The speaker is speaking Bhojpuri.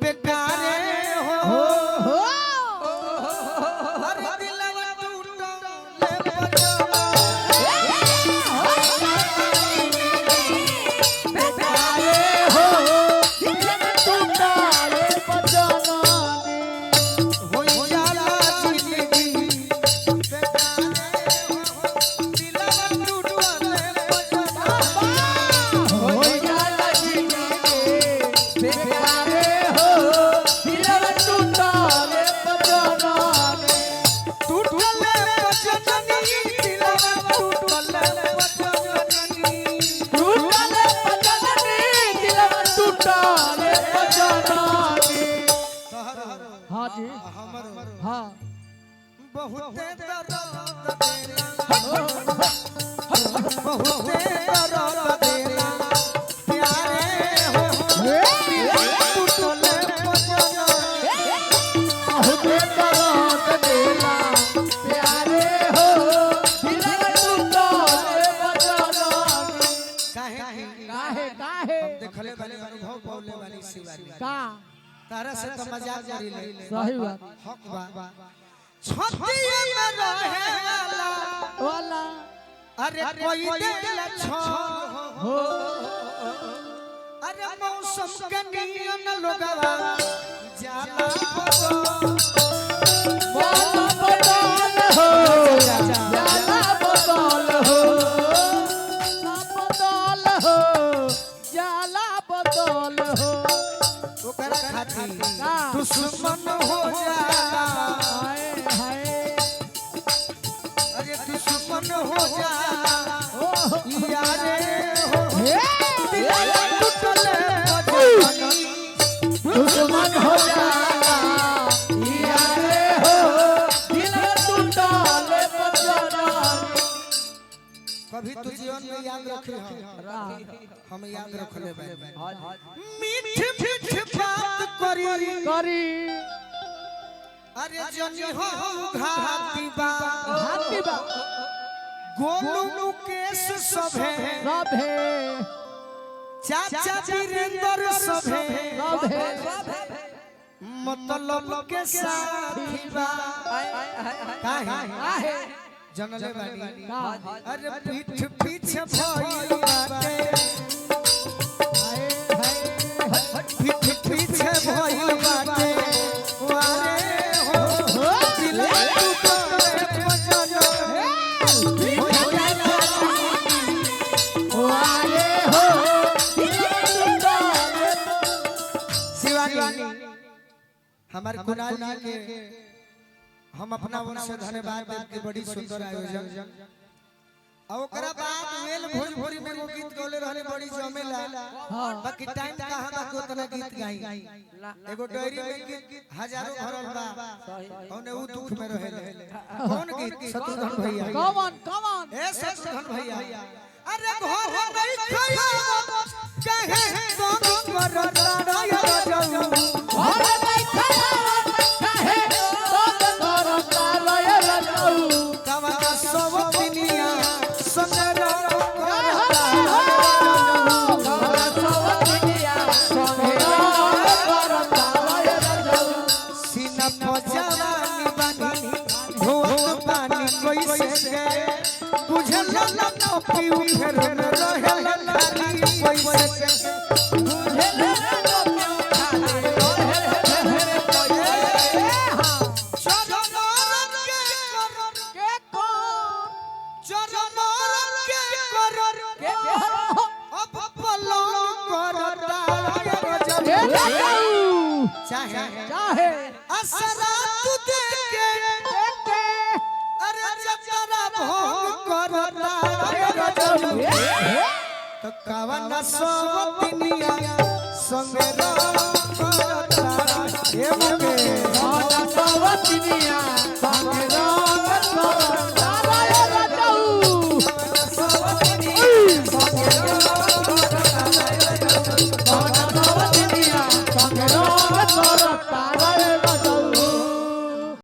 बेकारे हो अरे दिलवा टूटले बजना बेकारे हो दिलवा टूटले बजना हो जाला जिंदगी बेकारे हो दिलवा टूटले बजना हो जाला जिंदगी बेकारे हो दिलवा टूटले बजना टूटले बजननी दिलवा टूटले बजननी टूटले बजननी दिलवा टूटले बजननी हां जी हां बहुते दर्द देला बहुते दर्द देला प्यारे हो टूटले बजना बहुते दर्द देला प्यारे हो दिलवा टूटले बजना काहे हम देखले वाले अनुभव पौले वाली शिवानी का तारा से तो मजाक करी ले सही बात हक बा छतिए में रहे वाला अरे कोई देला छो हो अरे मौसम के नियन लोगवा जाला बदल हो जाला बदल हो बदल हो जाला बदल हो ओकरा खातिर दुश्मन हो जाला हाय हाय अरे दुश्मन हो जाला यारे हो दिलवा टूटले बजनी दुश्मन हो जाला यारे हो दिलवा टूटले बजना कभी तू जीवन में याद रखी हम याद रख लेबे मीठ मीठ बात करी अरे जनी हो घाटी बा गोलू केस सभे चाचा वीरेंद्र सभे मतलब के साथी बा काहे जनले बानी अरे पीठ पीछे भइल बाटे पीठ पीछे भइल बाटे वारे हो दिलवा टूटले बजना वारे हो दिलवा टूटले शिवानी हमारे कुणाल जी के हम अपना उनसे धन्यवाद देते बड़ी सुंदर आयोजन और ओकरा बाद वेल भोजपुरी में वो गीत गौले रहले बड़ी जमेला बाकी टाइम कहां बा उतना गीत गाई एगो डायरी में गीत हजारों भरल बा औने उ दुख में रहेले कौन गीत शत्रुघ्न भैया कौन ए शत्रुघ्न भैया अरे घर नहीं खाया कहे तो करता रया जाऊ घर नहीं खाया कहे तो करता रया जाऊ कवना सब दुनिया संगरा करता कवना सब दुनिया संगरा करता रया जाऊ सीना पजानी बानी धोत पानी कैसे के बुझल न पीऊ फेर न रहल खाली पैसे बुझल न पीऊ खाली रहल चरणन के अब पलंग करता चाहे असरा तू देके अरे जचरा भोग करता तो कवना सब दुनिया संगे करता हे मुके कवना सब दुनिया